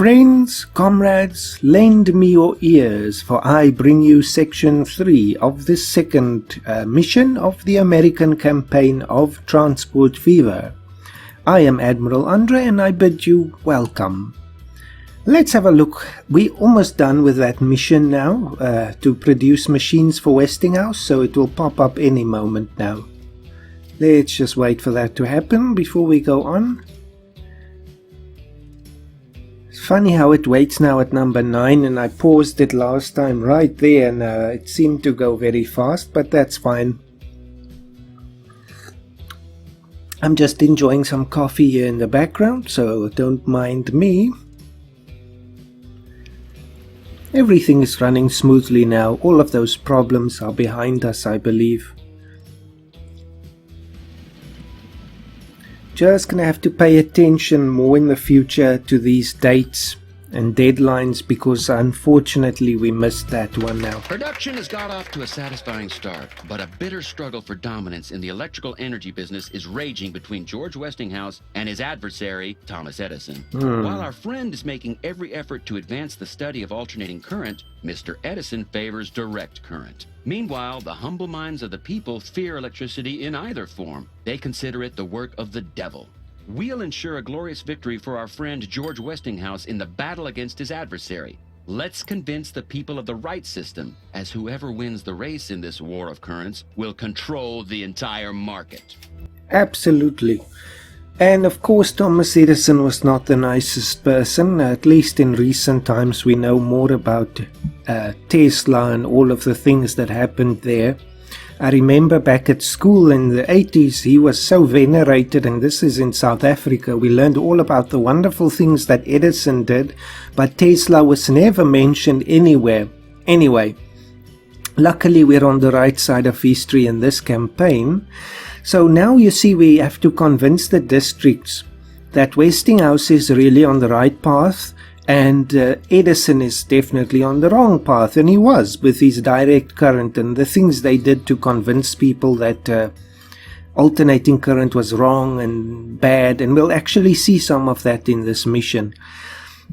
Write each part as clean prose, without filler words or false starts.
Friends, comrades, lend me your ears, for I bring you Section 3 of the second mission of the American campaign of Transport Fever. I am Admiral Andre, and I bid you welcome. Let's have a look. We're almost done with that mission now, to produce machines for Westinghouse, so it will pop up any moment now. Let's just wait for that to happen before we go on. Funny how it waits now at number 9, and I paused it last time right there, and it seemed to go very fast, but that's fine. I'm just enjoying some coffee here in the background, so don't mind me. Everything is running smoothly now. All of those problems are behind us, I believe. Just gonna have to pay attention more in the future to these dates and deadlines, because unfortunately we missed that one now. Production has got off to a satisfying start, but a bitter struggle for dominance in the electrical energy business is raging between George Westinghouse and his adversary, Thomas Edison. While our friend is making every effort to advance the study of alternating current, Mr. Edison favors direct current. Meanwhile, the humble minds of the people fear electricity in either form. They consider it the work of the devil. We'll ensure a glorious victory for our friend George Westinghouse in the battle against his adversary. Let's convince the people of the right system, as whoever wins the race in this war of currents will control the entire market. Absolutely. And of course, Thomas Edison was not the nicest person. At least in recent times we know more about Tesla and all of the things that happened there. I remember back at school in the 80s, he was so venerated, and this is in South Africa. We learned all about the wonderful things that Edison did, but Tesla was never mentioned anywhere. Anyway, luckily we're on the right side of history in this campaign. So now you see we have to convince the districts that Westinghouse is really on the right path, and Edison is definitely on the wrong path, and he was, with his direct current and the things they did to convince people that alternating current was wrong and bad, and we'll actually see some of that in this mission.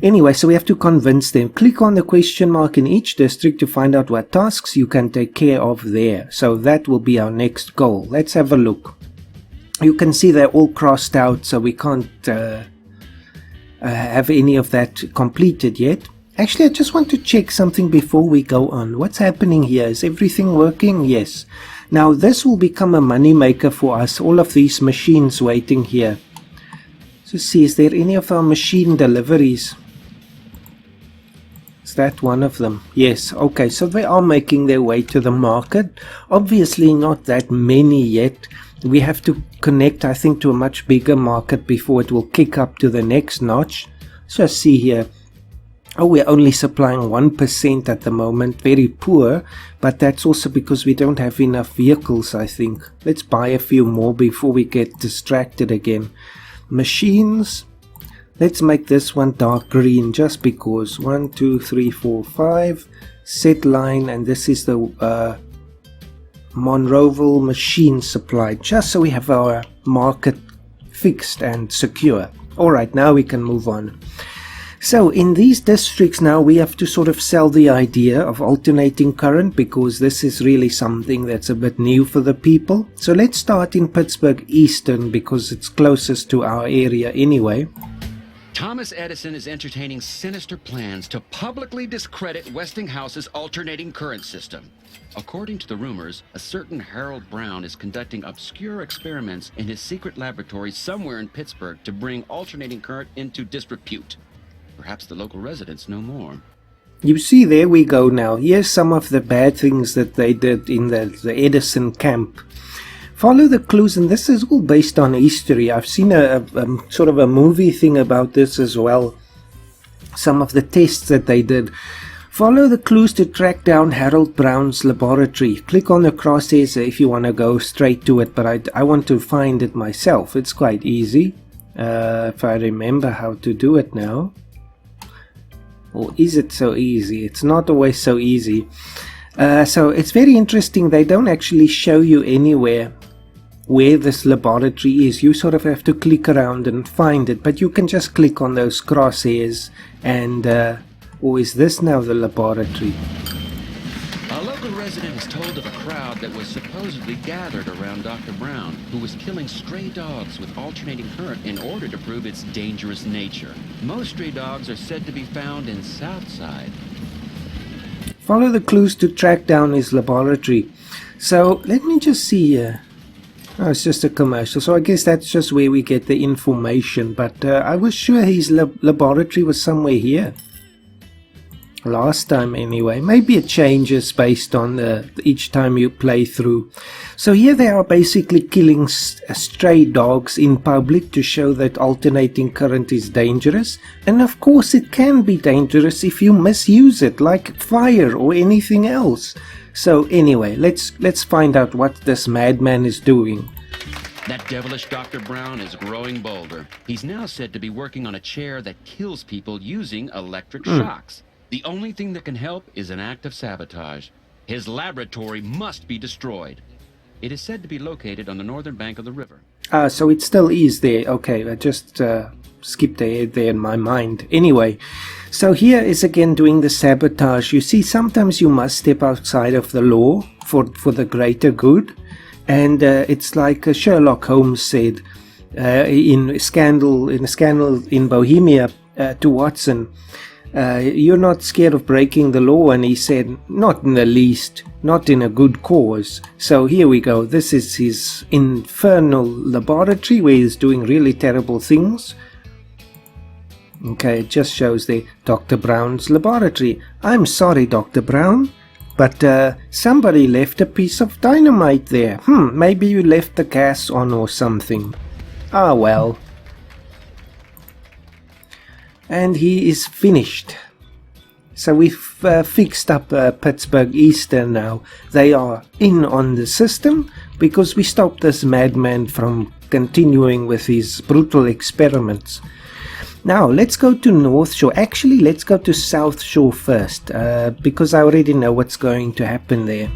Anyway, so we have to convince them. Click on the question mark in each district to find out what tasks you can take care of there. So that will be our next goal. Let's have a look. You can see they're all crossed out, so we can't have any of that completed yet. Actually, I just want to check something before we go on. What's happening here? Is everything working? Yes. Now this will become a money maker for us, all of these machines waiting here. So see, is there any of our machine deliveries? Is that one of them? Yes. Okay, so they are making their way to the market. Obviously not that many yet. We have to connect, I think, to a much bigger market before it will kick up to the next notch. So see here. Oh, we're only supplying 1% at the moment. Very poor. But that's also because we don't have enough vehicles, I think. Let's buy a few more before we get distracted again. Machines. Let's make this one dark green just because. 1, 2, 3, 4, 5. Set line. And this is the Monroeville machine supply, just so we have our market fixed and secure. Alright, now we can move on. So in these districts now we have to sort of sell the idea of alternating current, because this is really something that's a bit new for the people. So let's start in Pittsburgh Eastern, because it's closest to our area anyway. Thomas Edison is entertaining sinister plans to publicly discredit Westinghouse's alternating current system. According to the rumors, a certain Harold Brown is conducting obscure experiments in his secret laboratory somewhere in Pittsburgh to bring alternating current into disrepute. Perhaps the local residents know more. You see, there we go now. Here's some of the bad things that they did in the Edison camp. Follow the clues, and this is all based on history. I've seen a sort of a movie thing about this as well. Some of the tests that they did. Follow the clues to track down Harold Brown's laboratory. Click on the crosshairs if you want to go straight to it, but I want to find it myself. It's quite easy, if I remember how to do it now. Or is it so easy? It's not always so easy. So it's very interesting. They don't actually show you anywhere where this laboratory is. You sort of have to click around and find it, but you can just click on those crosshairs and, or is this now the laboratory? A local resident is told of a crowd that was supposedly gathered around Dr. Brown, who was killing stray dogs with alternating current in order to prove its dangerous nature. Most stray dogs are said to be found in Southside. Follow the clues to track down his laboratory. So let me just see here. Oh, it's just a commercial, so I guess that's just where we get the information, but I was sure his laboratory was somewhere here. Last time anyway. Maybe it changes based on each time you play through. So here they are basically killing stray dogs in public to show that alternating current is dangerous. And of course it can be dangerous if you misuse it, like fire or anything else. So anyway, let's find out what this madman is doing. That devilish Dr. Brown is growing bolder. He's now said to be working on a chair that kills people using electric shocks. The only thing that can help is an act of sabotage. His laboratory must be destroyed. It is said to be located on the northern bank of the river. So it still is there. Okay, I just skipped ahead there in my mind. Anyway, so here is again doing the sabotage. You see, sometimes you must step outside of the law for the greater good. And it's like Sherlock Holmes said in a scandal in Bohemia to Watson. You're not scared of breaking the law, and he said, not in the least, not in a good cause. So here we go. This is his infernal laboratory where he's doing really terrible things. Okay, it just shows there, Dr. Brown's laboratory. I'm sorry, Dr. Brown, but somebody left a piece of dynamite there. Maybe you left the gas on or something. Ah, well. And he is finished. So we've fixed up Pittsburgh Eastern now. They are in on the system because we stopped this madman from continuing with his brutal experiments. Now let's go to North Shore. Actually, let's go to South Shore first because I already know what's going to happen there.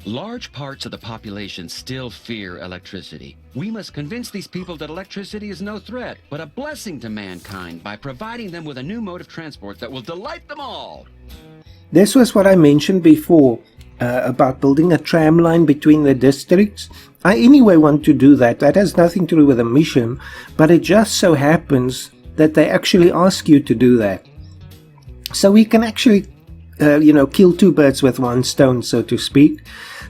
Large parts of the population still fear electricity. We must convince these people that electricity is no threat, but a blessing to mankind by providing them with a new mode of transport that will delight them all. This was what I mentioned before about building a tram line between the districts. I anyway want to do that. That has nothing to do with a mission, but it just so happens that they actually ask you to do that. So we can actually kill two birds with one stone, so to speak.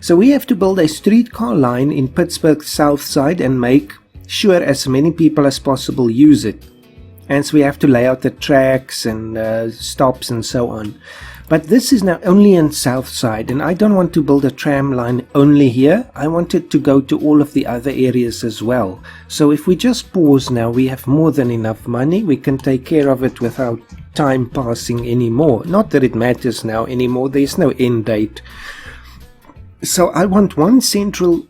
So we have to build a streetcar line in Pittsburgh's south side and make sure as many people as possible use it. And so we have to lay out the tracks and stops and so on. But this is now only in south side, and I don't want to build a tram line only here. I want it to go to all of the other areas as well. So if we just pause now, we have more than enough money. We can take care of it without time passing anymore. Not that it matters now anymore. There's no end date. So I want one central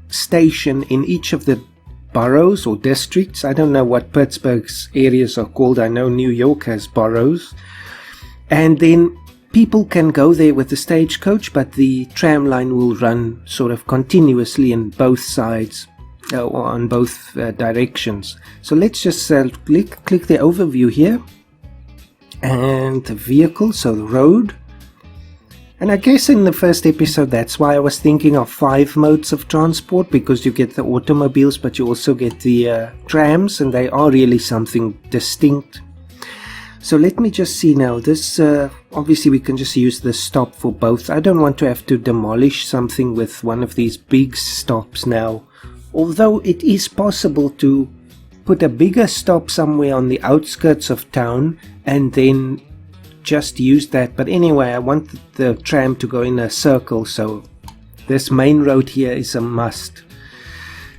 station in each of the boroughs or districts. I don't know what Pittsburgh's areas are called. I know New York has boroughs. And then people can go there with the stagecoach, but the tram line will run sort of continuously in both sides, on both directions. So let's just click the overview here. And the vehicle, so the road. And I guess in the first episode, that's why I was thinking of 5 modes of transport, because you get the automobiles, but you also get the trams, and they are really something distinct. So let me just see now. This, obviously we can just use the stop for both. I don't want to have to demolish something with one of these big stops now. Although it is possible to put a bigger stop somewhere on the outskirts of town and then just use that. But anyway, I want the tram to go in a circle, so this main road here is a must.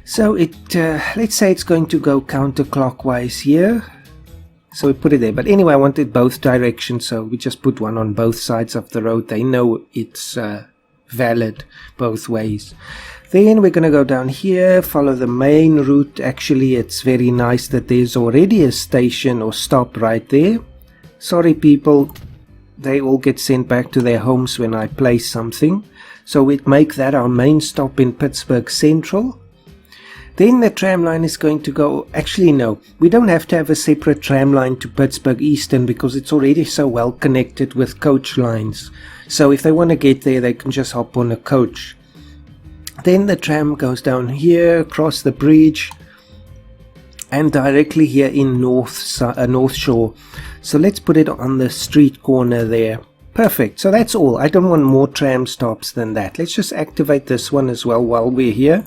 So let's say it's going to go counterclockwise here. So we put it there. But anyway, I want it both directions, so we just put one on both sides of the road. They know it's valid both ways. Then we're going to go down here, follow the main route. Actually, it's very nice that there's already a station or stop right there. Sorry people, they all get sent back to their homes when I place something. So we'd make that our main stop in Pittsburgh Central. Then the tram line is going to go, actually no, we don't have to have a separate tram line to Pittsburgh Eastern because it's already so well connected with coach lines. So if they want to get there, they can just hop on a coach. Then the tram goes down here, across the bridge, and directly here in North Shore. So let's put it on the street corner there. Perfect. So that's all. I don't want more tram stops than that. Let's just activate this one as well while we're here.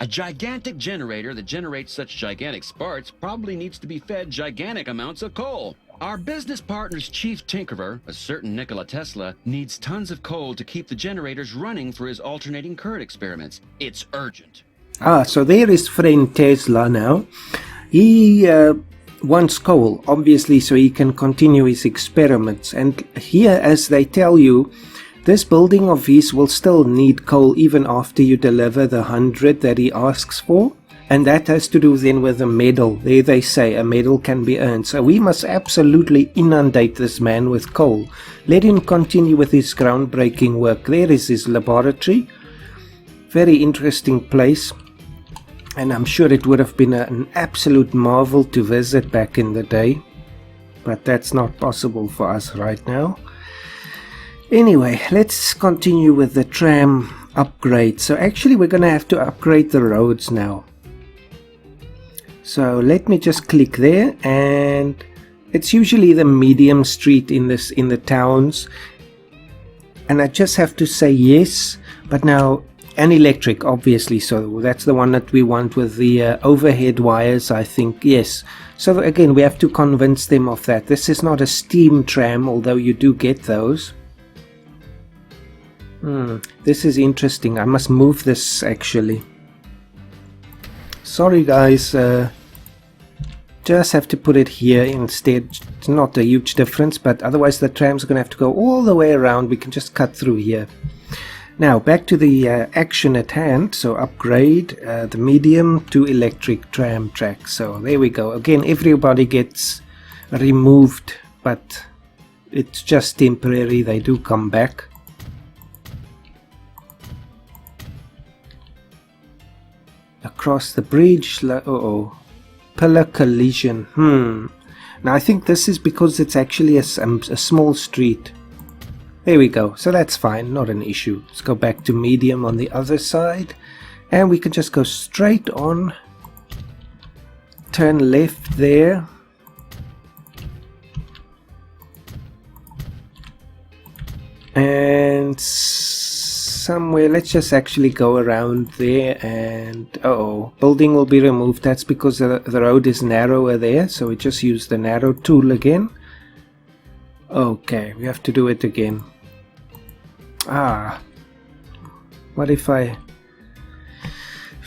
A gigantic generator that generates such gigantic sparks probably needs to be fed gigantic amounts of coal. Our business partner's chief tinkerer, a certain Nikola Tesla, needs tons of coal to keep the generators running for his alternating current experiments. It's urgent. So there is friend Tesla now. He wants coal, obviously, so he can continue his experiments. And here, as they tell you, this building of his will still need coal even after you deliver the 100 that he asks for. And that has to do then with a medal. There they say a medal can be earned. So we must absolutely inundate this man with coal. Let him continue with his groundbreaking work. There is his laboratory. Very interesting place. And I'm sure it would have been an absolute marvel to visit back in the day. But that's not possible for us right now. Anyway, let's continue with the tram upgrade. So actually we're going to have to upgrade the roads now. So let me just click there, and it's usually the medium street in the towns. And I just have to say yes, but now an electric obviously, so that's the one that we want with the overhead wires, I think. Yes. So again, we have to convince them of that. This is not a steam tram, although you do get those. This is interesting. I must move this actually. Sorry guys, just have to put it here instead. It's not a huge difference, but otherwise the trams are going to have to go all the way around. We can just cut through here. Now back to the action at hand. So upgrade the medium to electric tram track. So there we go. Again, everybody gets removed, but it's just temporary. They do come back. Across the bridge. Pillar collision. Now I think this is because it's actually a small street. There we go. So that's fine, not an issue. Let's go back to medium on the other side, and we can just go straight on. Turn left there. And somewhere, let's just actually go around there, and building will be removed. That's because the road is narrower there, so we just use the narrow tool again. Okay, we have to do it again. What if I...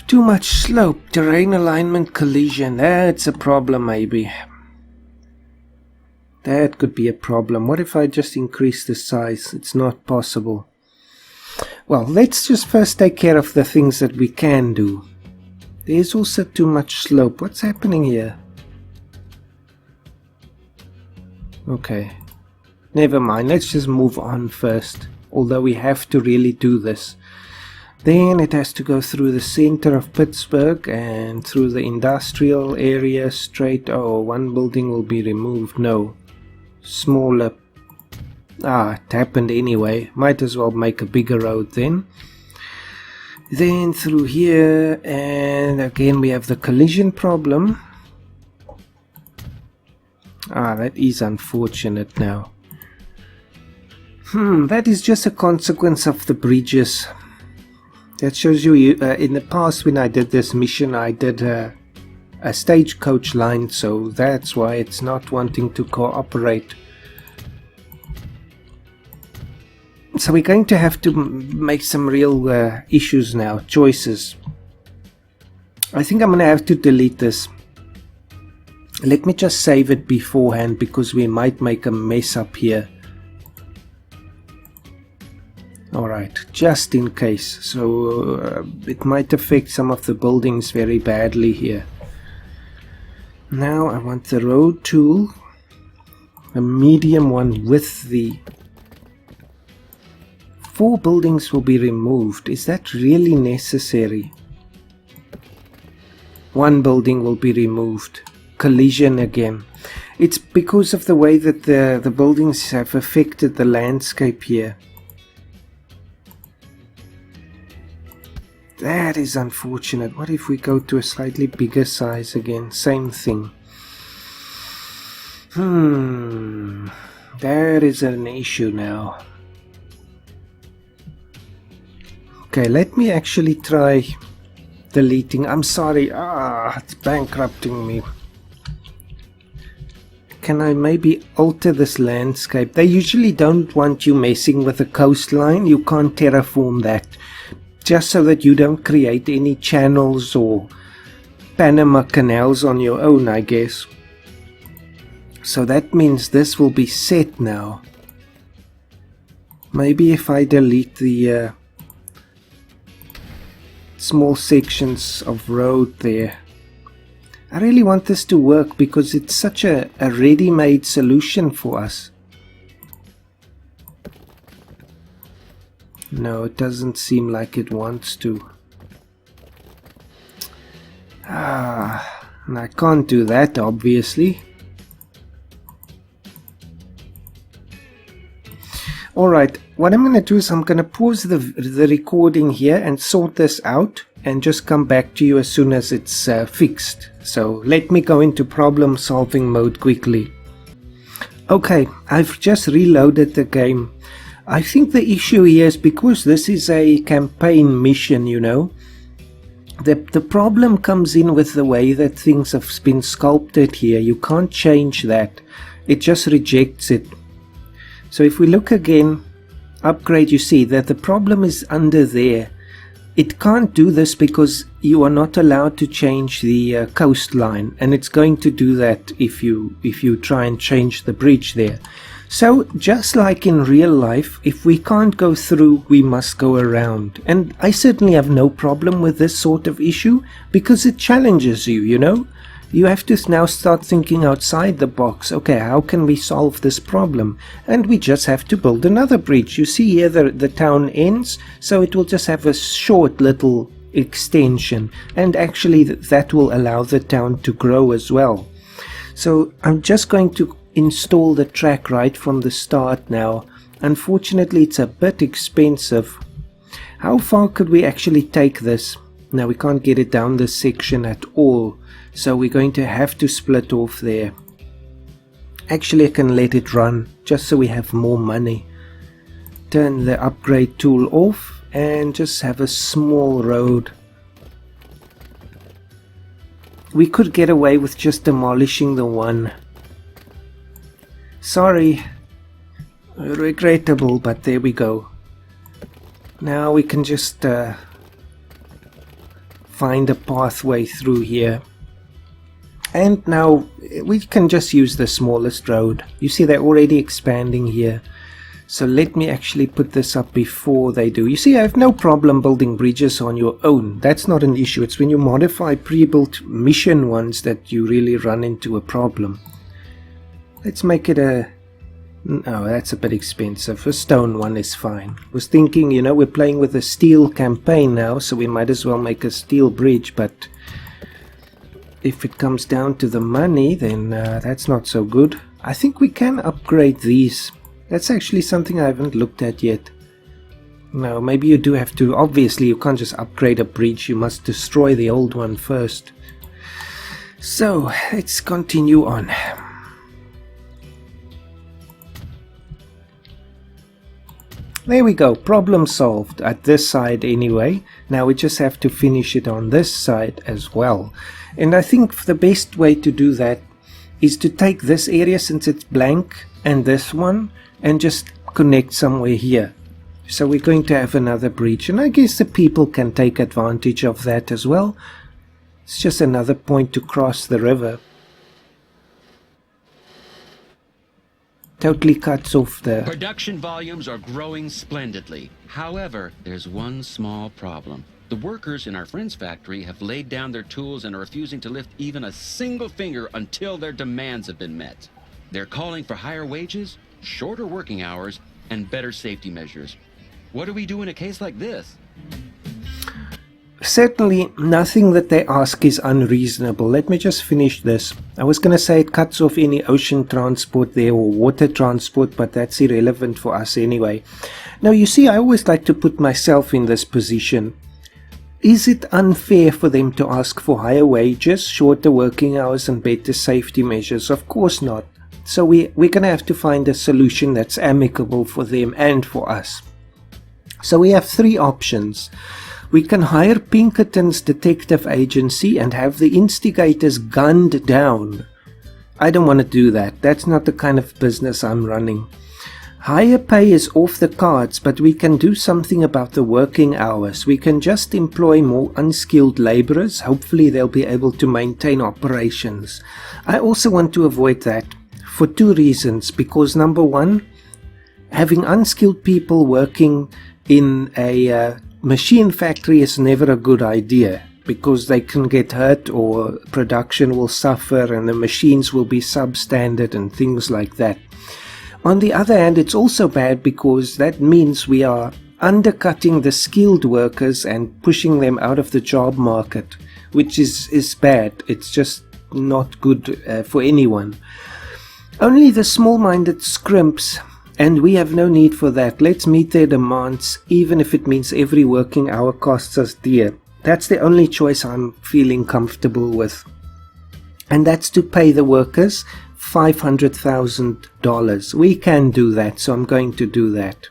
Too much slope, terrain alignment collision. That's a problem maybe. That could be a problem. What if I just increase the size? It's not possible. Well, let's just first take care of the things that we can do. There's also too much slope. What's happening here? Okay. Never mind. Let's just move on first. Although we have to really do this. Then it has to go through the center of Pittsburgh and through the industrial area straight. One building will be removed. No. Smaller. It happened anyway. Might as well make a bigger road then. Then through here, and again we have the collision problem. That is unfortunate now. That is just a consequence of the bridges. That shows you, in the past when I did this mission, I did a stagecoach line, so that's why it's not wanting to cooperate. So we're going to have to make some real issues now, choices. I think I'm going to have to delete this. Let me just save it beforehand, because we might make a mess up here. Alright, just in case. So it might affect some of the buildings very badly here. Now I want the road tool, a medium one with the... 4 buildings will be removed. Is that really necessary? One building will be removed. Collision again. It's because of the way that the buildings have affected the landscape here. That is unfortunate. What if we go to a slightly bigger size again? Same thing. That is an issue now. Okay, let me actually try deleting. I'm sorry. It's bankrupting me. Can I maybe alter this landscape? They usually don't want you messing with the coastline. You can't terraform that. Just so that you don't create any channels or Panama canals on your own, I guess. So that means this will be set now. Maybe if I delete the small sections of road there. I really want this to work because it's such a ready-made solution for us. No, it doesn't seem like it wants to. And I can't do that, obviously. Alright, what I'm going to do is I'm going to pause the recording here and sort this out and just come back to you as soon as it's fixed. So let me go into problem solving mode quickly. Okay, I've just reloaded the game. I think the issue here is because this is a campaign mission, you know. The problem comes in with the way that things have been sculpted here. You can't change that. It just rejects it. So if we look again, upgrade, you see that the problem is under there. It can't do this because you are not allowed to change the coastline, and it's going to do that if you try and change the bridge there. So just like in real life, if we can't go through, we must go around. And I certainly have no problem with this sort of issue because it challenges you, you know. You have to now start thinking outside the box. Okay, how can we solve this problem? And we just have to build another bridge. You see here the town ends, so it will just have a short little extension. And actually that will allow the town to grow as well. So I'm just going to install the track right from the start now. Unfortunately, it's a bit expensive. How far could we actually take this? Now we can't get it down this section at all. So we're going to have to split off there. Actually, I can let it run just so we have more money. Turn the upgrade tool off and just have a small road. We could get away with just demolishing the one. Sorry. Regrettable, but there we go. Now we can just find a pathway through here. And now we can just use the smallest road. You see they're already expanding here. So let me actually put this up before they do. You see, I have no problem building bridges on your own. That's not an issue. It's when you modify pre-built mission ones that you really run into a problem. Let's make it a... No, that's a bit expensive. A stone one is fine. I was thinking, you know, we're playing with a steel campaign now, so we might as well make a steel bridge, but if it comes down to the money, then that's not so good. I think we can upgrade these. That's actually something I haven't looked at yet. No, maybe you do have to. Obviously, you can't just upgrade a bridge. You must destroy the old one first. So, let's continue on. There we go, problem solved, at this side anyway. Now we just have to finish it on this side as well. And I think the best way to do that is to take this area, since it's blank, and this one, and just connect somewhere here. So we're going to have another bridge, and I guess the people can take advantage of that as well. It's just another point to cross the river. Totally cuts off the... Production volumes are growing splendidly. However, there's one small problem. The workers in our friend's factory have laid down their tools and are refusing to lift even a single finger until their demands have been met. They're calling for higher wages, shorter working hours, and better safety measures. What do we do in a case like this? certainly nothing that they ask is unreasonable. Let me just finish this. I was going to say it cuts off any ocean transport there or water transport, but that's irrelevant for us anyway. Now, you see, I always like to put myself in this position. Is it unfair for them to ask for higher wages, shorter working hours, and better safety measures? Of course not. So we're going to have to find a solution that's amicable for them and for us. So we have three options. We can hire Pinkerton's detective agency and have the instigators gunned down. I don't want to do that. That's not the kind of business I'm running. Higher pay is off the cards, but we can do something about the working hours. We can just employ more unskilled laborers. Hopefully they'll be able to maintain operations. I also want to avoid that for two reasons. Because number one, having unskilled people working in a machine factory is never a good idea, because they can get hurt or production will suffer and the machines will be substandard and things like that. On the other hand, it's also bad because that means we are undercutting the skilled workers and pushing them out of the job market, which is bad. It's just not good for anyone. Only the small-minded scrimps, and we have no need for that. Let's meet their demands, even if it means every working hour costs us dear. That's the only choice I'm feeling comfortable with. And that's to pay the workers $500,000. We can do that, so I'm going to do that.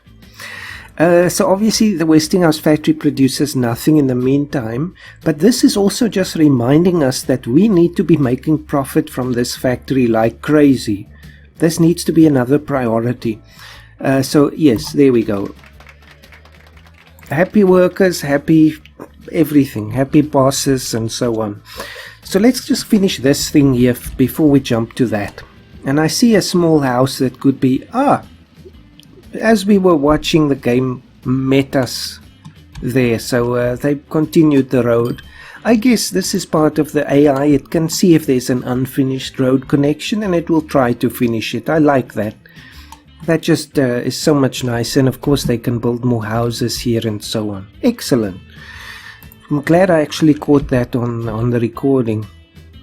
So obviously the Westinghouse factory produces nothing in the meantime, but this is also just reminding us that we need to be making profit from this factory like crazy. This needs to be another priority. So yes, there we go. Happy workers, happy everything, happy bosses and so on. So let's just finish this thing here before we jump to that. And I see a small house that could be, as we were watching the game, met us there. So they continued the road. I guess this is part of the AI. It can see if there's an unfinished road connection and it will try to finish it. I like that. That just is so much nicer. And of course they can build more houses here and so on. Excellent. I'm glad I actually caught that on the recording.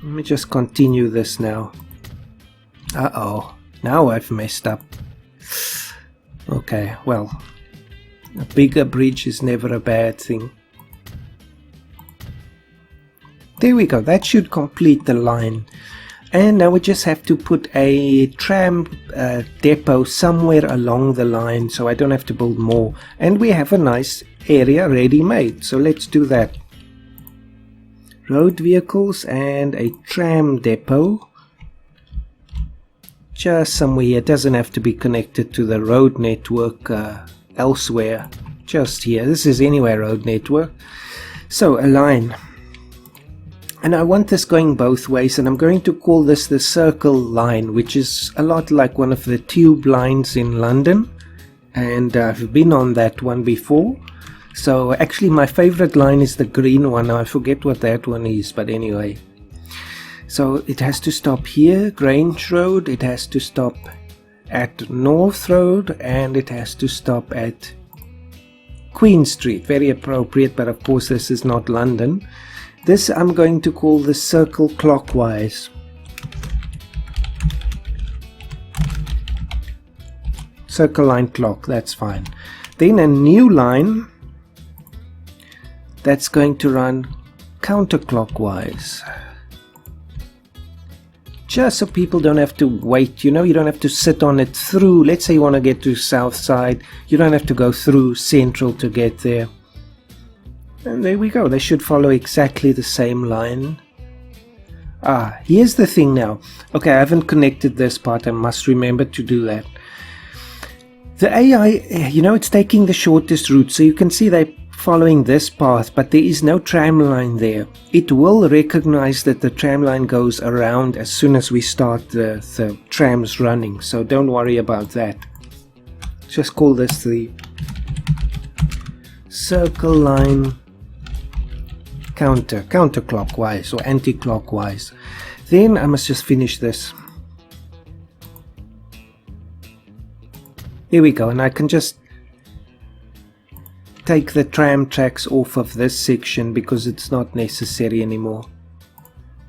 Let me just continue this now. Uh-oh. Now I've messed up. Okay, well, a bigger bridge is never a bad thing. There we go. That should complete the line. And now we just have to put a tram depot somewhere along the line so I don't have to build more. And we have a nice area ready made. So let's do that. Road vehicles and a tram depot. Just somewhere here. It doesn't have to be connected to the road network elsewhere. Just here. This is anyway road network. So a line. And I want this going both ways, and I'm going to call this the circle line, which is a lot like one of the tube lines in London. And I've been on that one before. So actually my favorite line is the green one. I forget what that one is, but anyway. So it has to stop here, Grange Road. It has to stop at North Road, and it has to stop at Queen Street. Very appropriate, but of course this is not London. This I'm going to call the circle clockwise. Circle line clock, that's fine. Then a new line that's going to run counterclockwise. Just so people don't have to wait, you don't have to sit on it through. Let's say you want to get to South Side, you don't have to go through Central to get there. And there we go, they should follow exactly the same line. Here's the thing now. Okay, I haven't connected this part, I must remember to do that. The AI, it's taking the shortest route, so you can see they're following this path, but there is no tram line there. It will recognize that the tram line goes around as soon as we start the trams running, so don't worry about that. Just call this the circle line counterclockwise or anti-clockwise. Then I must just finish this. There we go, and I can just take the tram tracks off of this section because it's not necessary anymore.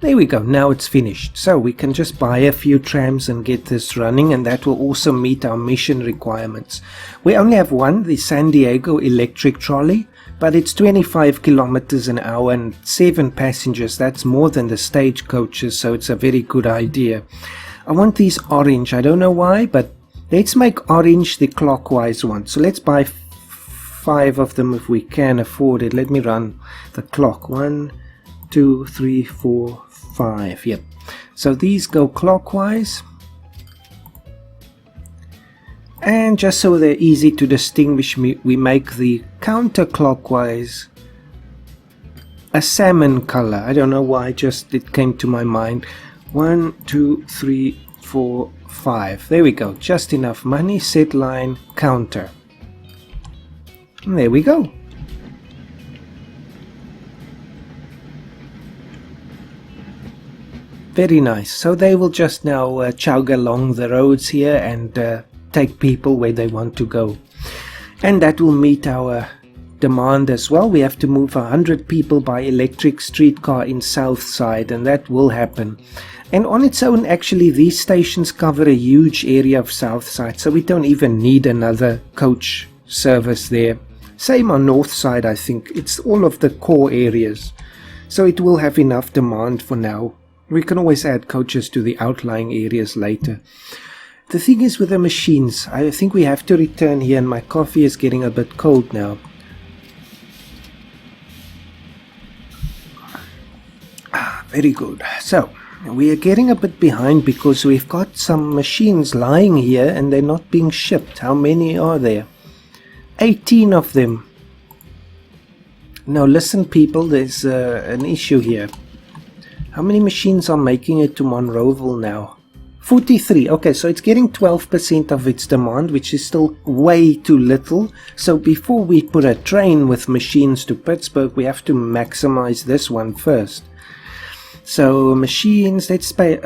There we go, now it's finished. So we can just buy a few trams and get this running, and that will also meet our mission requirements. We only have one, the San Diego electric trolley, but it's 25 kilometers an hour and 7 passengers. That's more than the stagecoaches, so it's a very good idea. I want these orange, I don't know why, but let's make orange the clockwise one. So let's buy 5 of them if we can afford it. Let me run the clock. 1, 2, 3, 4, 5. Yep. So these go clockwise. And just so they're easy to distinguish, we make the counterclockwise a salmon color. I don't know why, just it came to my mind. 1, 2, 3, 4, 5. There we go. Just enough money. Set line, counter. And there we go. Very nice. So they will just now chug along the roads here and take people where they want to go. And that will meet our demand as well. We have to move 100 people by electric streetcar in South Side, and that will happen. And on its own, actually, these stations cover a huge area of South Side, so we don't even need another coach service there. Same on North Side, I think. It's all of the core areas. So it will have enough demand for now. We can always add coaches to the outlying areas later. The thing is with the machines, I think we have to return here, and my coffee is getting a bit cold now. Very good. So, we are getting a bit behind because we've got some machines lying here and they're not being shipped. How many are there? 18 of them. Now listen people, there's an issue here. How many machines are making it to Monroeville now? 43. Okay, so it's getting 12% of its demand, which is still way too little. So before we put a train with machines to Pittsburgh, we have to maximize this one first. So machines, let's pay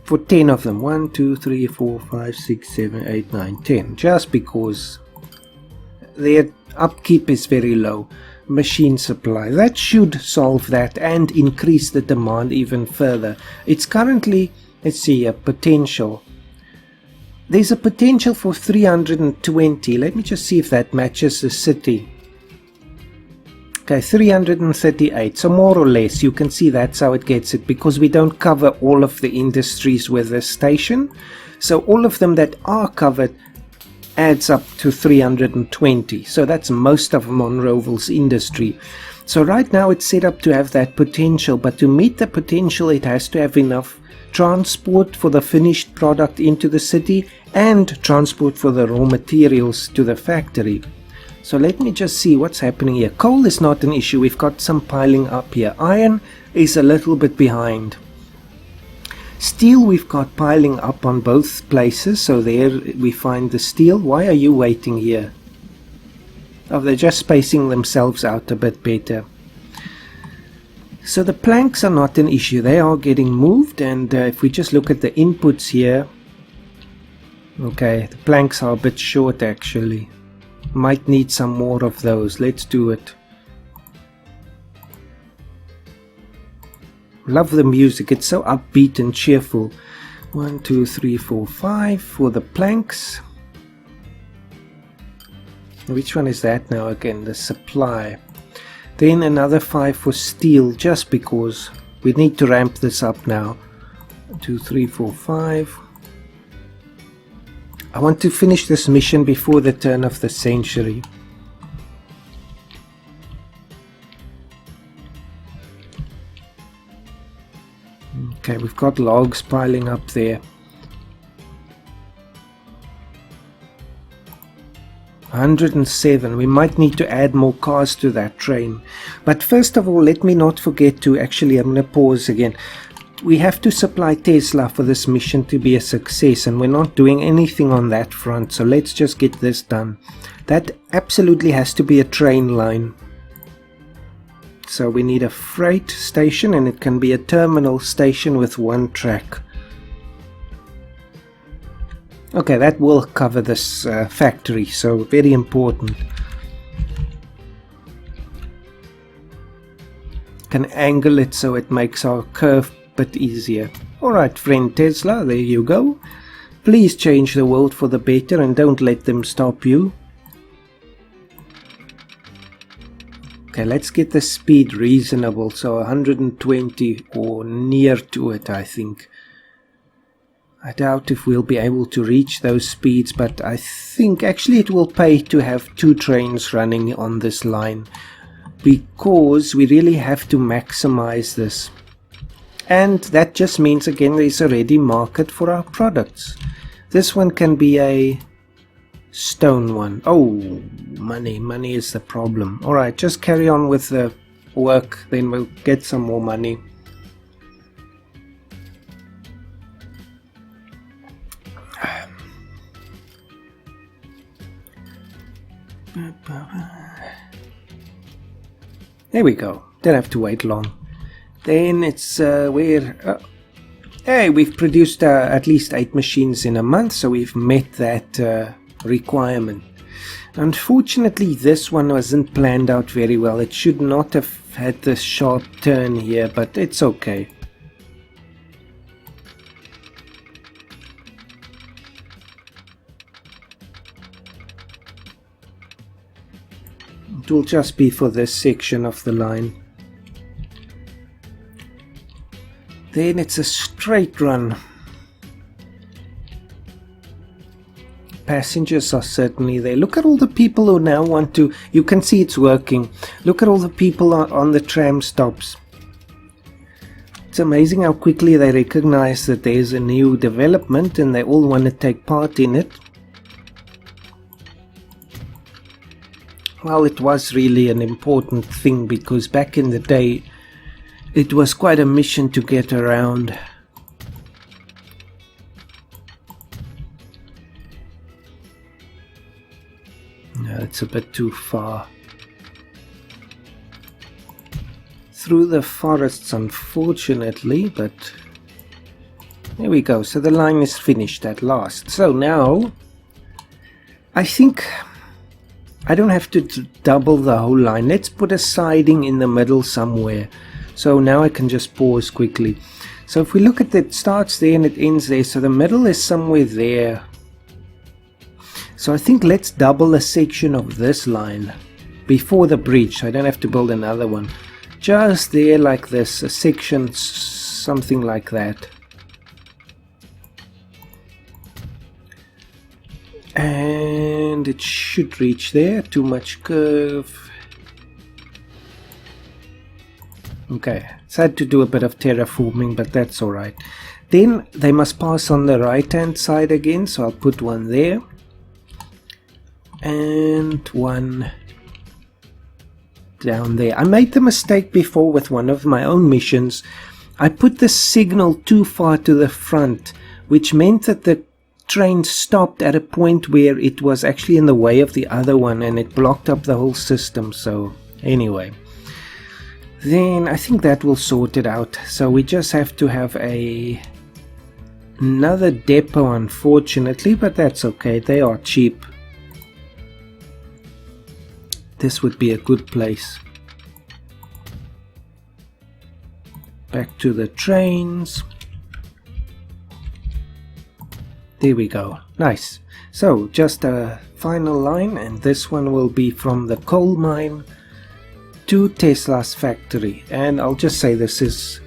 for 10 of them. 1, 2, 3, 4, 5, 6, 7, 8, 9, 10. Just because their upkeep is very low. Machine supply. That should solve that and increase the demand even further. It's currently, let's see, a potential. There's a potential for 320. Let me just see if that matches the city. Okay, 338. So more or less, you can see that's how it gets it, because we don't cover all of the industries with this station. So all of them that are covered adds up to 320. So that's most of Monroeville's industry. So right now it's set up to have that potential, but to meet the potential it has to have enough transport for the finished product into the city and transport for the raw materials to the factory. So let me just see what's happening here. Coal is not an issue. We've got some piling up here. Iron is a little bit behind. Steel we've got piling up on both places, so there we find the steel. Why are you waiting here? Oh, they're just spacing themselves out a bit better. So the planks are not an issue. They are getting moved, and if we just look at the inputs here, okay, the planks are a bit short actually. Might need some more of those. Let's do it. Love the music, it's so upbeat and cheerful. 1, 2, 3, 4, 5 for the planks. Which one is that now again? The supply. Then another 5 for steel, just because we need to ramp this up now. 1, 2, 3, 4, 5. I want to finish this mission before the turn of the century. Okay, we've got logs piling up there. 107. We might need to add more cars to that train. But first of all, let me not forget to actually, I'm going to pause again. We have to supply Tesla for this mission to be a success, and we're not doing anything on that front. So let's just get this done. That absolutely has to be a train line. So we need a freight station, and it can be a terminal station with one track. Okay, that will cover this factory, so very important. can angle it so it makes our curve a bit easier. Alright, friend Tesla, there you go. Please change the world for the better and don't let them stop you. Okay, let's get the speed reasonable, so 120 or near to it, I think. I doubt if we'll be able to reach those speeds, but I think actually it will pay to have 2 trains running on this line, because we really have to maximize this. And that just means, again, there's a ready market for our products. This one can be a stone one. Oh, money is the problem. Alright, just carry on with the work, then we'll get some more money. There we go. Don't have to wait long. Then it's hey, we've produced at least 8 machines in a month, so we've met that requirement. Unfortunately, this one wasn't planned out very well. It should not have had this sharp turn here, but it's okay. It will just be for this section of the line. Then it's a straight run. Passengers are certainly there. Look at all the people who now want to... You can see it's working. Look at all the people on the tram stops. It's amazing how quickly they recognize that there's a new development and they all want to take part in it. Well, it was really an important thing because back in the day it was quite a mission to get around. No, it's a bit too far. Through the forests, unfortunately, but there we go. So the line is finished at last. So now I think I don't have to double the whole line. Let's put a siding in the middle somewhere. So now I can just pause quickly. So if we look at it starts there and it ends there. So the middle is somewhere there. So I think let's double a section of this line before the bridge. So I don't have to build another one. Just there like this. A section, something like that. And it should reach there. Too much curve. Okay, so I had to do a bit of terraforming, but that's alright. Then they must pass on the right hand side again, so I'll put one there. And one down there. I made the mistake before with one of my own missions. I put the signal too far to the front, which meant that the train stopped at a point where it was actually in the way of the other one and it blocked up the whole system. So anyway, then I think that will sort it out. So we just have to have another depot, unfortunately, but that's okay. They are cheap. This would be a good place. Back to the trains. There we go. Nice. So just a final line, and this one will be from the coal mine to Tesla's factory. And I'll just say this is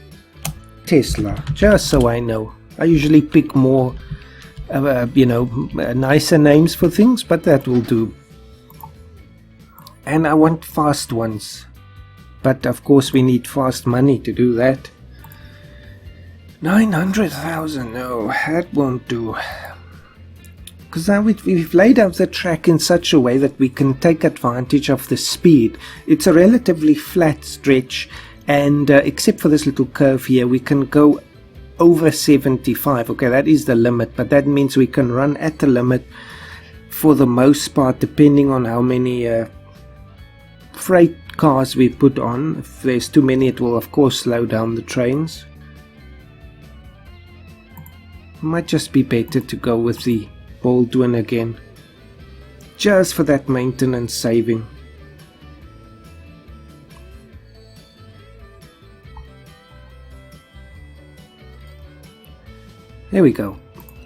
Tesla, just so I know. I usually pick more nicer names for things, but that will do. And I want fast ones, but of course we need fast money to do that. 900,000, no, that won't do. Because now we've laid out the track in such a way that we can take advantage of the speed. It's a relatively flat stretch, and except for this little curve here, we can go over 75. Okay, that is the limit, but that means we can run at the limit for the most part, depending on how many freight cars we put on. If there's too many, it will of course slow down the trains. Might just be better to go with the Baldwin again, just for that maintenance saving. There we go.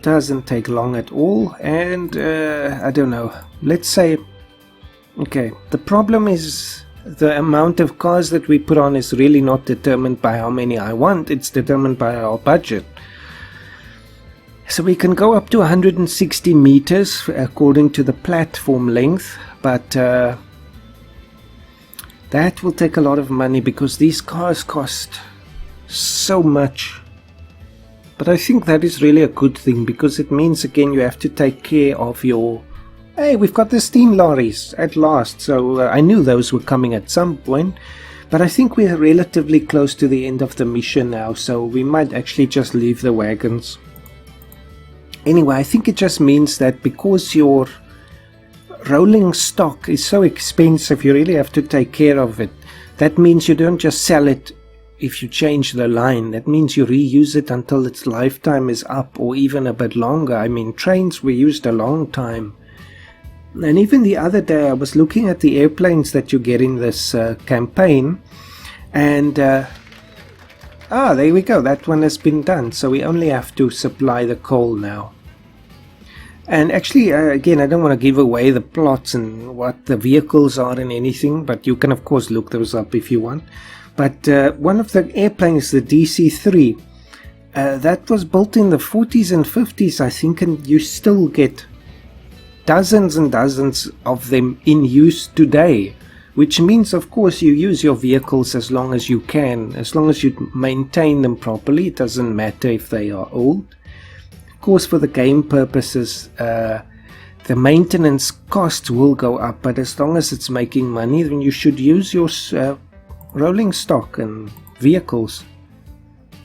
Doesn't take long at all, and I don't know. Let's say, okay, the problem is the amount of cars that we put on is really not determined by how many I want, it's determined by our budget. So we can go up to 160 meters according to the platform length, but that will take a lot of money because these cars cost so much. But I think that is really a good thing because it means again you have to take care of your... Hey, we've got the steam lorries at last, so I knew those were coming at some point. But I think we're relatively close to the end of the mission now, so we might actually just leave the wagons. Anyway, I think it just means that because your rolling stock is so expensive, you really have to take care of it. That means you don't just sell it if you change the line. That means you reuse it until its lifetime is up, or even a bit longer. I mean, trains were used a long time. And even the other day I was looking at the airplanes that you get in this campaign, and there we go, that one has been done, so we only have to supply the coal now. And actually, again, I don't want to give away the plots and what the vehicles are and anything, but you can of course look those up if you want. But one of the airplanes, the DC-3, that was built in the 40s and 50s, I think, and you still get dozens and dozens of them in use today. Which means, of course, you use your vehicles as long as you can, as long as you maintain them properly. It doesn't matter if they are old. Of course, for the game purposes, the maintenance costs will go up, but as long as it's making money, then you should use your rolling stock and vehicles.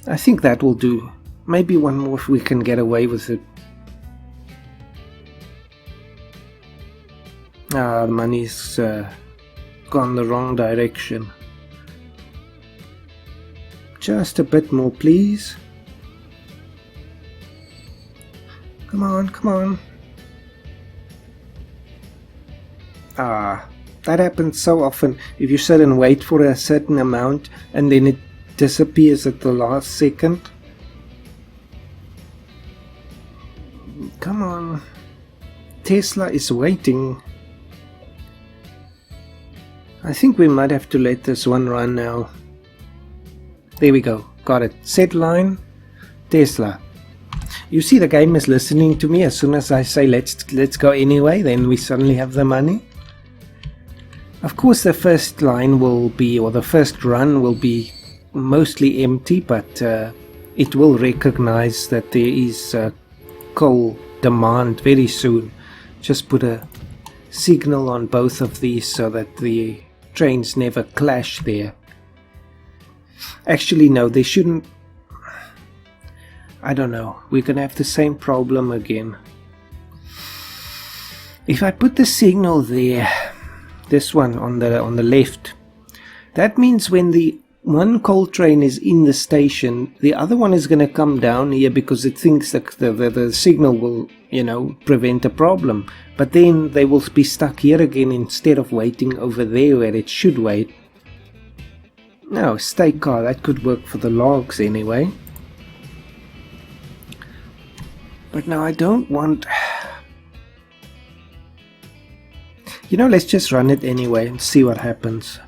I think that will do. Maybe one more if we can get away with it. The money's gone the wrong direction. Just a bit more, please. Come on, come on. That happens so often. If you sit and wait for a certain amount and then it disappears at the last second. Come on. Tesla is waiting. I think we might have to let this one run now. There we go. Got it. Set line. Tesla. You see, the game is listening to me. As soon as I say let's go anyway, then we suddenly have the money. Of course, the first line will be, or the first run will be mostly empty, but it will recognize that there is coal demand very soon. Just put a signal on both of these so that the trains never clash there. Actually, no, they shouldn't. I don't know. We're gonna have the same problem again. If I put the signal there, this one on the left, that means when the one coal train is in the station, the other one is gonna come down here because it thinks that the signal will, prevent a problem. But then they will be stuck here again instead of waiting over there where it should wait. No, stay car, that could work for the logs anyway. But now I don't want... let's just run it anyway and see what happens.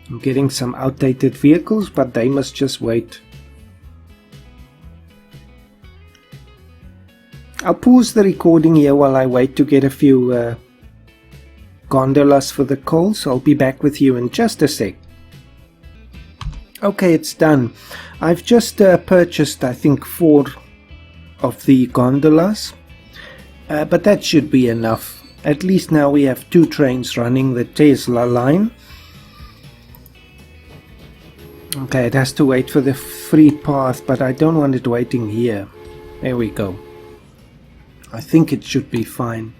I'm getting some outdated vehicles, but they must just wait. I'll pause the recording here while I wait to get a few gondolas for the coal, so I'll be back with you in just a sec. Okay, it's done. I've just purchased, I think, 4 of the gondolas, but that should be enough. At least now we have 2 trains running the Tesla line. Okay, it has to wait for the free path, but I don't want it waiting here. There we go. I think it should be fine.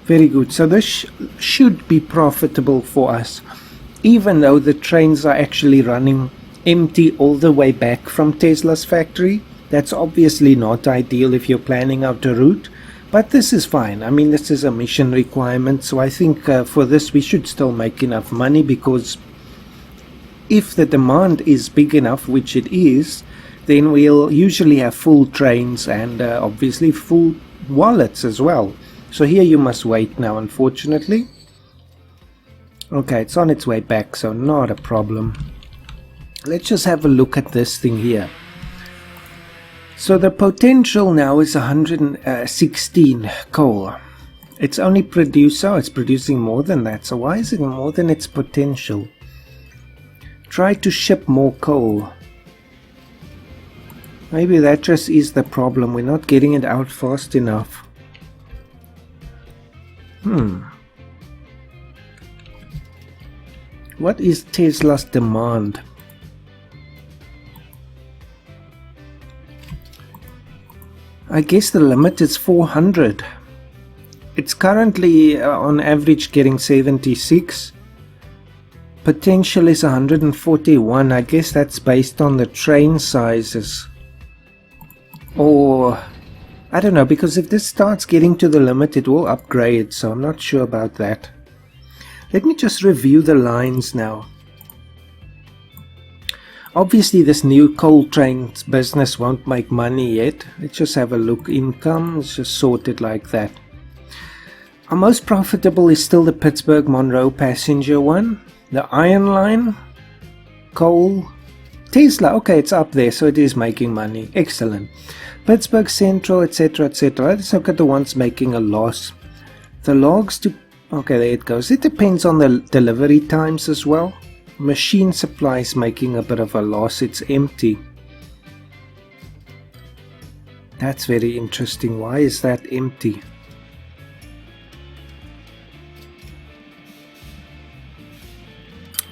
Very good. So this should be profitable for us, even though the trains are actually running empty all the way back from Tesla's factory. That's obviously not ideal if you're planning out a route, But this is fine. I mean, this is a mission requirement, so I think for this we should still make enough money, because if the demand is big enough, which it is, then we'll usually have full trains and obviously full wallets as well. So here you must wait now, unfortunately. Okay, it's on its way back, so not a problem. Let's just have a look at this thing here. So the potential now is 116 coal. It's only it's producing more than that. So why is it more than its potential? Try to ship more coal. Maybe that just is the problem. We're not getting it out fast enough. What is Tesla's demand? I guess the limit is 400. It's currently on average getting 76. Potential is 141. I guess that's based on the train sizes. Or, I don't know, because if this starts getting to the limit, it will upgrade, so I'm not sure about that. Let me just review the lines now. Obviously this new coal train business won't make money yet. Let's just have a look. Income, let's just sort it like that. Our most profitable is still the Pittsburgh Monroe passenger one. The Iron Line, coal, Tesla, okay, it's up there, so it is making money. Excellent. Pittsburgh Central, etc., etc. Let's look at the ones making a loss. The logs to, okay, there it goes. It depends on the delivery times as well. Machine supply is making a bit of a loss. It's empty. That's very interesting. Why is that empty?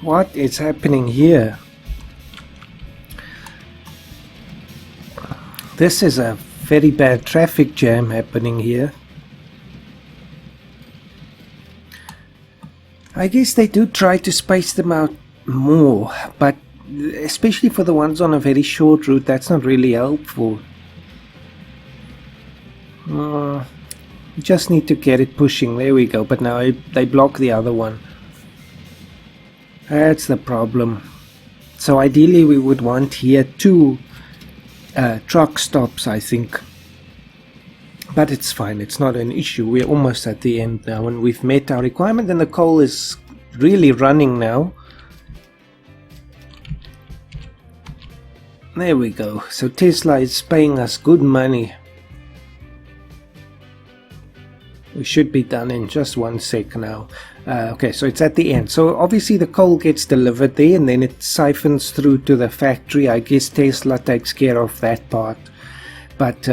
What is happening here? This is a very bad traffic jam happening here. I guess they do try to space them out more, but especially for the ones on a very short route, that's not really helpful. You just need to get it pushing. There we go. But now they block the other one. That's the problem. So ideally we would want here 2 truck stops, I think. But it's fine. It's not an issue. We're almost at the end now, and we've met our requirement, and the coal is really running now. There we go. So Tesla is paying us good money. We should be done in just 1 sec now. Okay, so it's at the end. So obviously the coal gets delivered there, and then it siphons through to the factory. I guess Tesla takes care of that part. But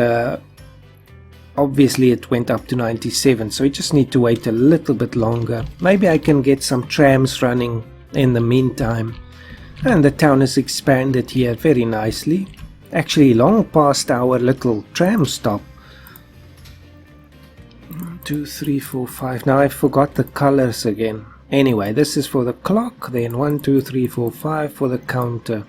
obviously it went up to 97, so we just need to wait a little bit longer. Maybe I can get some trams running in the meantime. And the town has expanded here very nicely. Actually long past our little tram stop. 1, 2, 3, 4, 5. Now I forgot the colors again. Anyway, this is for the clock. Then 1, 2, 3, 4, 5 for the counter.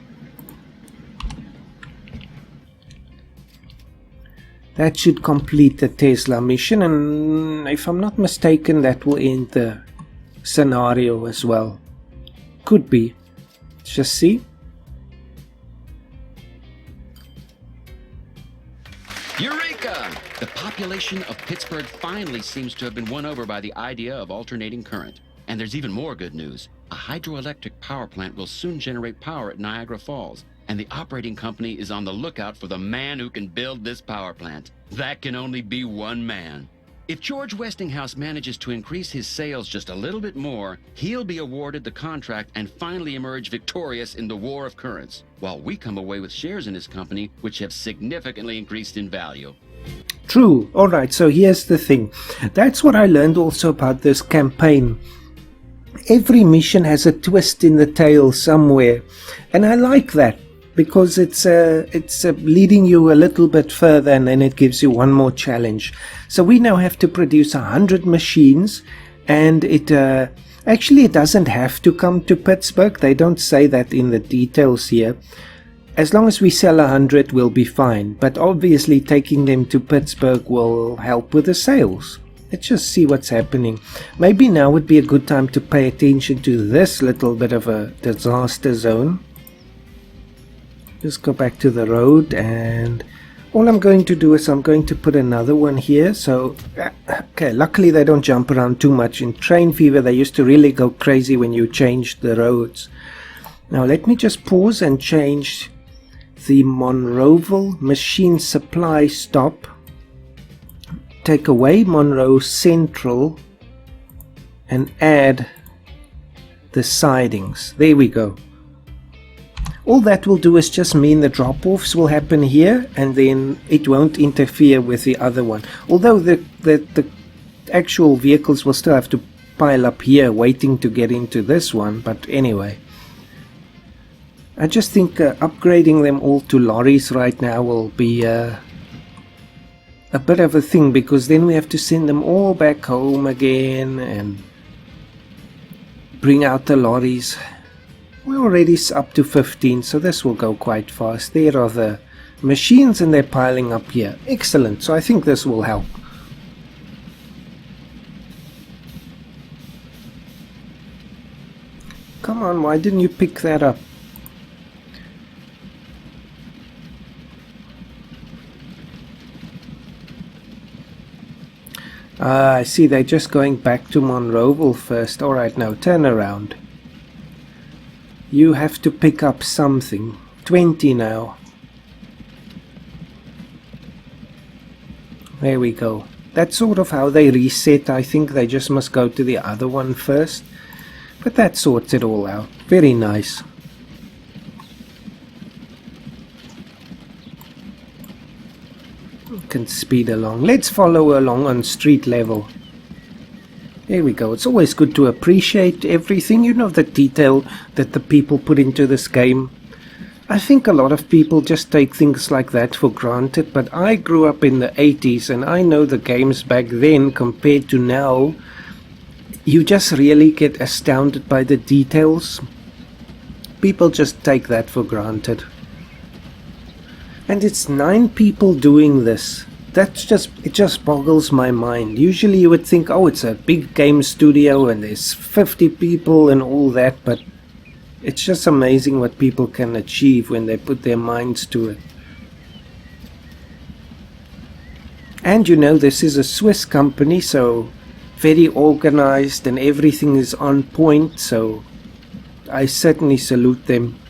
That should complete the Tesla mission, and if I'm not mistaken, that will end the scenario as well. Could be. Let's just see. Eureka! The population of Pittsburgh finally seems to have been won over by the idea of alternating current. And there's even more good news. A hydroelectric power plant will soon generate power at Niagara Falls. And the operating company is on the lookout for the man who can build this power plant. That can only be one man. If George Westinghouse manages to increase his sales just a little bit more, he'll be awarded the contract and finally emerge victorious in the war of currents, while we come away with shares in his company, which have significantly increased in value. True. Alright, so here's the thing. That's what I learned also about this campaign. Every mission has a twist in the tail somewhere, and I like that. Because it's leading you a little bit further, and then it gives you one more challenge. So we now have to produce 100 machines, and it actually it doesn't have to come to Pittsburgh. They don't say that in the details here. as long as we sell 100, we'll be fine. But obviously taking them to Pittsburgh will help with the sales. Let's just see what's happening. Maybe now would be a good time to pay attention to this little bit of a disaster zone. Just go back to the road, and all I'm going to do is I'm going to put another one here. So, okay, luckily they don't jump around too much. In Train Fever, they used to really go crazy when you changed the roads. Now let me just pause and change the Monroeville machine supply stop. Take away Monroe Central and add the sidings. There we go. All that will do is just mean the drop-offs will happen here, and then it won't interfere with the other one. Although the actual vehicles will still have to pile up here waiting to get into this one, but anyway. I just think upgrading them all to lorries right now will be a bit of a thing, because then we have to send them all back home again and bring out the lorries. We're already up to 15, so this will go quite fast. There are the machines and they're piling up here. Excellent, so I think this will help. Come on, why didn't you pick that up? I see they're just going back to Monroeville first. Alright, now turn around. You have to pick up something. 20 now. There we go. That's sort of how they reset. I think they just must go to the other one first. But that sorts it all out. Very nice. Can speed along. Let's follow along on street level. There we go. It's always good to appreciate everything, you know, the detail that the people put into this game. I think a lot of people just take things like that for granted, but I grew up in the 80s and I know the games back then compared to now. You just really get astounded by the details. People just take that for granted. And it's 9 people doing this. It just boggles my mind. Usually you would think, oh, it's a big game studio and there's 50 people and all that, but it's just amazing what people can achieve when they put their minds to it. And you know, this is a Swiss company, so very organized and everything is on point, so I certainly salute them.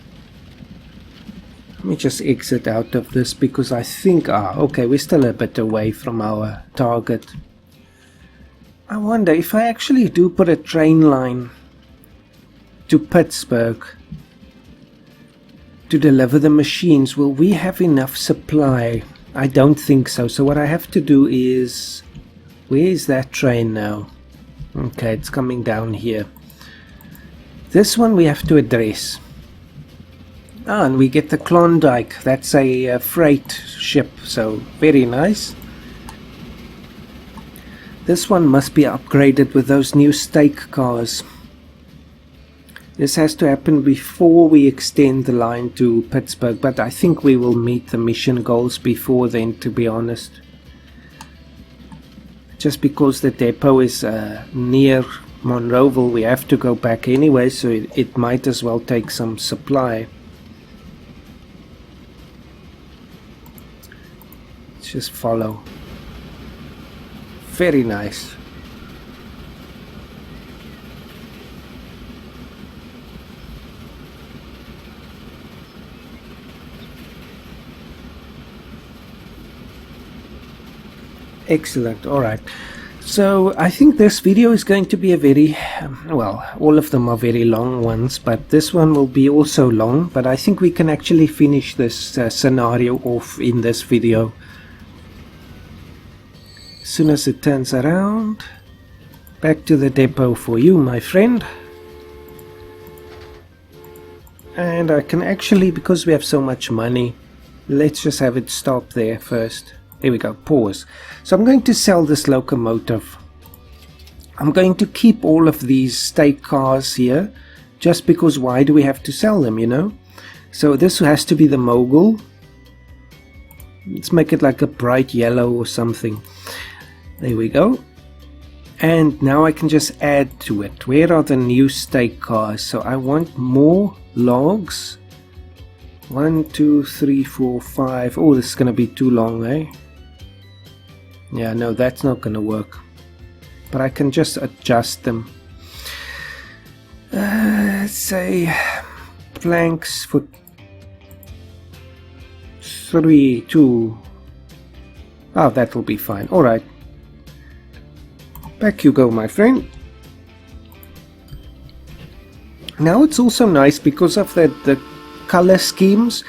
Let me just exit out of this because I think, okay, we're still a bit away from our target. I wonder if I actually do put a train line to Pittsburgh to deliver the machines, will we have enough supply? I don't think so. So what I have to do is, where is that train now? Okay, it's coming down here. This one we have to address. And we get the Klondike. That's a freight ship, so very nice. This one must be upgraded with those new stake cars. This has to happen before we extend the line to Pittsburgh, but I think we will meet the mission goals before then, to be honest. Just because the depot is near Monroeville, we have to go back anyway, so it might as well take some supply. Just follow. Very nice. Excellent. All right. So I think this video is going to be a very, well, all of them are very long ones, but this one will be also long, but I think we can actually finish this scenario off in this video. As soon as it turns around, back to the depot for you, my friend. And I can actually, because we have so much money, let's just have it stop there first. There we go, pause. So I'm going to sell this locomotive. I'm going to keep all of these stake cars here, just because why do we have to sell them, you know? So this has to be the mogul. Let's make it like a bright yellow or something. There we go. And now I can just add to it. Where are the new stake cars? So I want more logs. 1, 2, 3, 4, 5. Oh, this is going to be too long, eh? Yeah, no, that's not going to work. But I can just adjust them. Let's say planks for 3, 2. Oh, that will be fine. Alright. Back you go, my friend. Now it's also nice because of the color schemes.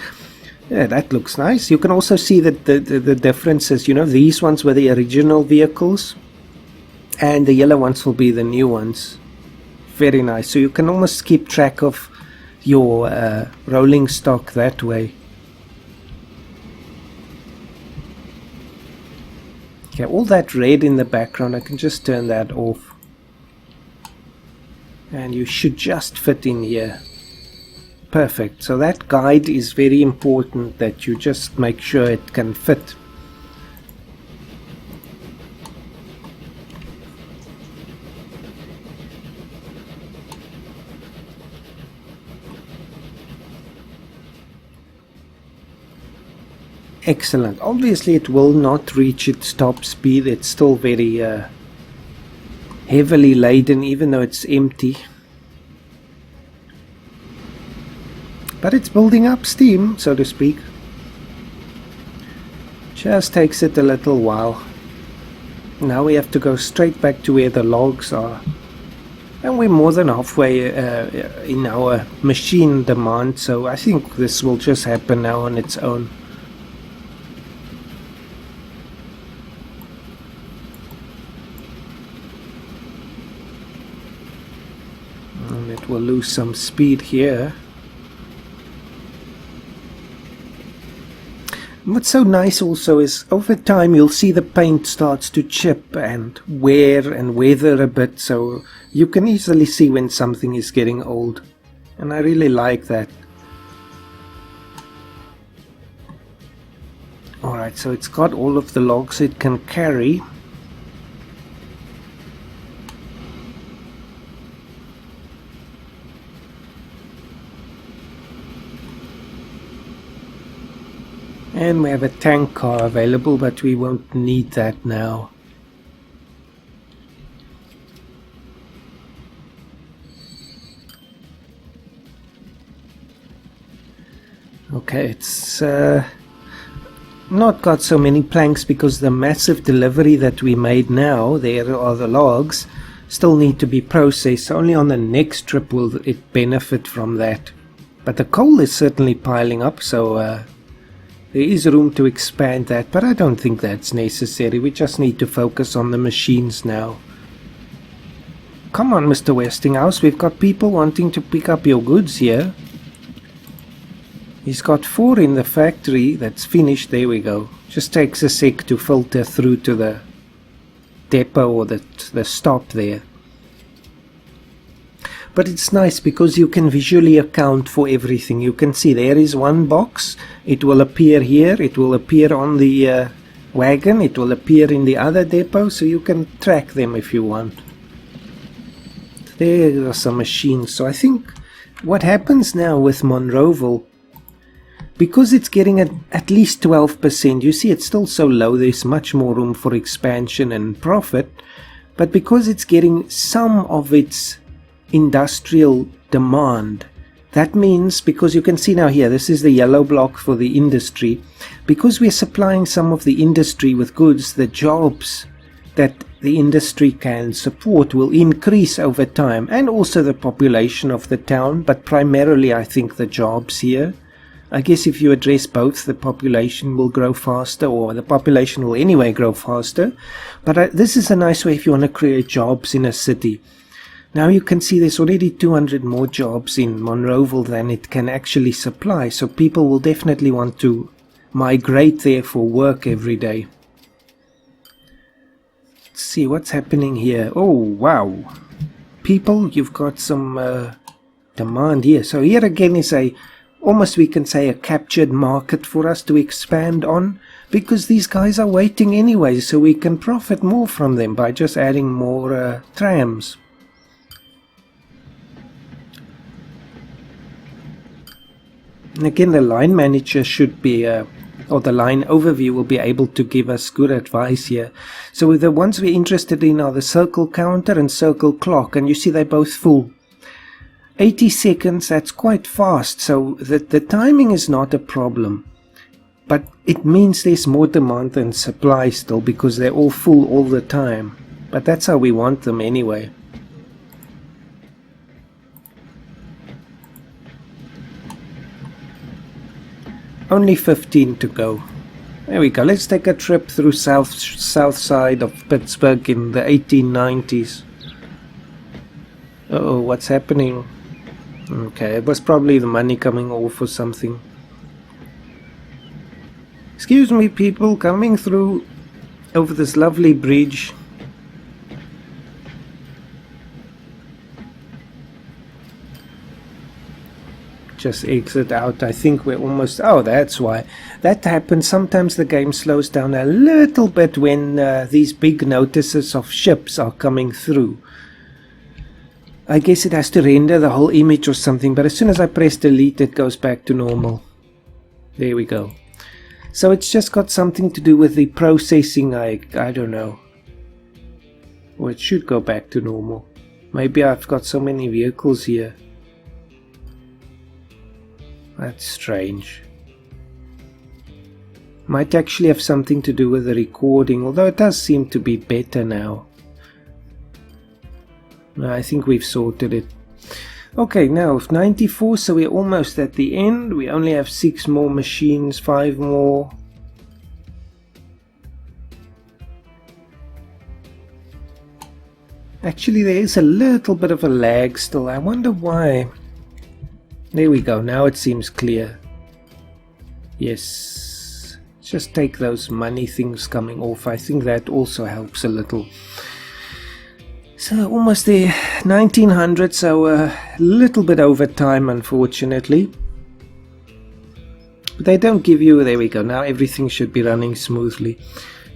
Yeah, that looks nice. You can also see that the differences. You know, these ones were the original vehicles, and the yellow ones will be the new ones. Very nice. So you can almost keep track of your rolling stock that way. Okay, all that red in the background, I can just turn that off. And you should just fit in here. Perfect. So that guide is very important, that you just make sure it can fit. Excellent. Obviously it will not reach its top speed. It's still very heavily laden, even though it's empty. But it's building up steam, so to speak. Just takes it a little while. Now we have to go straight back to where the logs are. And we're more than halfway in our machine demand, so I think this will just happen now on its own. And it will lose some speed here. What's so nice also is over time you'll see the paint starts to chip and wear and weather a bit, so you can easily see when something is getting old, and I really like that. Alright, so it's got all of the logs it can carry. And we have a tank car available, but we won't need that now. Okay, it's not got so many planks because the massive delivery that we made now, there are the logs, still need to be processed. Only on the next trip will it benefit from that. But the coal is certainly piling up, so there is room to expand that, but I don't think that's necessary. We just need to focus on the machines now. Come on, Mr. Westinghouse, we've got people wanting to pick up your goods here. He's got 4 in the factory that's finished. There we go. Just takes a sec to filter through to the depot or the stop there. But it's nice because you can visually account for everything. You can see there is one box. It will appear here. It will appear on the wagon. It will appear in the other depot. So you can track them if you want. There are some machines. So I think what happens now with Monroeville, because it's getting at least 12%, you see it's still so low. There's much more room for expansion and profit. But because it's getting some of its industrial demand, that means, because you can see now here, this is the yellow block for the industry, because we're supplying some of the industry with goods, the jobs that the industry can support will increase over time, and also the population of the town, but primarily I think the jobs here. I guess if you address both, the population will grow faster, or the population will anyway grow faster, but this is a nice way if you want to create jobs in a city. Now you can see there's already 200 more jobs in Monroeville than it can actually supply, so people will definitely want to migrate there for work every day. Let's see what's happening here. Oh wow, people, you've got some demand here. So here again is a almost we can say a captured market for us to expand on, because these guys are waiting anyway, so we can profit more from them by just adding more trams. And again, the line manager should be, or the line overview will be able to give us good advice here. So the ones we're interested in are the circle counter and circle clock, and you see they're both full. 80 seconds, that's quite fast, so the timing is not a problem. But it means there's more demand than supply still, because they're all full all the time. But that's how we want them anyway. Only 15 to go. There we go. Let's take a trip through south side of Pittsburgh in the 1890s. Uh-oh, what's happening? Okay, it was probably the money coming off or something. Excuse me, people, coming through over this lovely bridge. Just exit out. I think we're almost... Oh, that's why. That happens. Sometimes the game slows down a little bit when these big notices of ships are coming through. I guess it has to render the whole image or something, but as soon as I press delete, it goes back to normal. There we go. So it's just got something to do with the processing, I don't know. Or it should go back to normal. Maybe I've got so many vehicles here. That's strange. Might actually have something to do with the recording, although it does seem to be better now. I think we've sorted it. Okay, now 94, so we're almost at the end. We only have 6 more machines, 5 more. Actually, there is a little bit of a lag still. I wonder why. There we go, now it seems clear. Yes. Just take those money things coming off. I think that also helps a little. So almost there, 1900, so a little bit over time, unfortunately. But they don't give you, there we go, now everything should be running smoothly.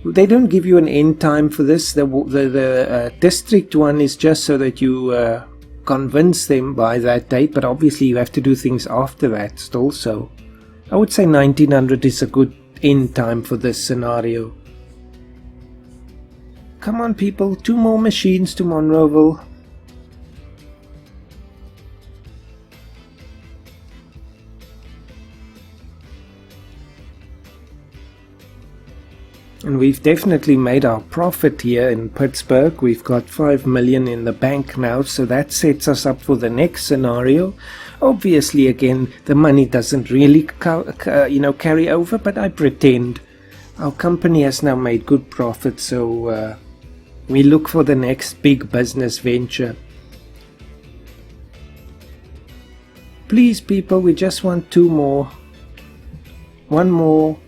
They don't give you an end time for this. The district one is just so that you convince them by that date, but obviously you have to do things after that still, so I would say 1900 is a good end time for this scenario. Come on, people, 2 more machines to Monroeville. And we've definitely made our profit here in Pittsburgh. We've got 5 million in the bank now, so that sets us up for the next scenario. Obviously, again, the money doesn't really carry over, but I pretend. Our company has now made good profit, so we look for the next big business venture. Please, people, we just want 2 more. 1 more.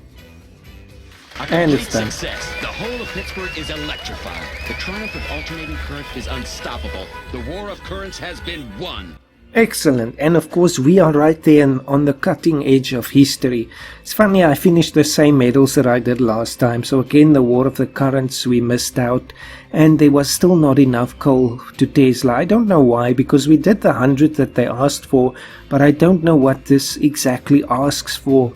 And it's done. Success. The whole of Pittsburgh is electrified. The triumph of alternating current is unstoppable. The war of currents has been won. Excellent. And of course we are right there on the cutting edge of history. It's funny, I finished the same medals that I did last time. So again, the war of the currents, we missed out. And there was still not enough coal to Tesla. I don't know why, because we did the 100 that they asked for. But I don't know what this exactly asks for.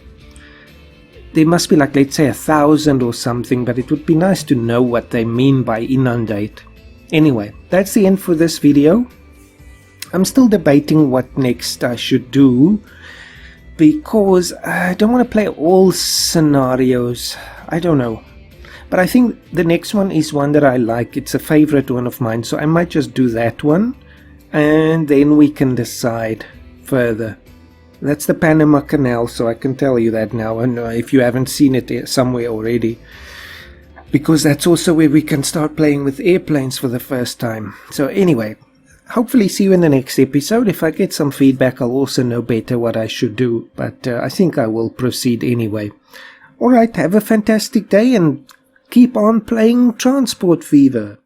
There must be like, let's say 1,000 or something, but it would be nice to know what they mean by inundate. Anyway, that's the end for this video. I'm still debating what next I should do, because I don't want to play all scenarios. I don't know. But I think the next one is one that I like. It's a favorite one of mine, so I might just do that one, and then we can decide further. That's the Panama Canal, so I can tell you that now, and if you haven't seen it somewhere already. Because that's also where we can start playing with airplanes for the first time. So anyway, hopefully see you in the next episode. If I get some feedback, I'll also know better what I should do. But I think I will proceed anyway. Alright, have a fantastic day and keep on playing Transport Fever.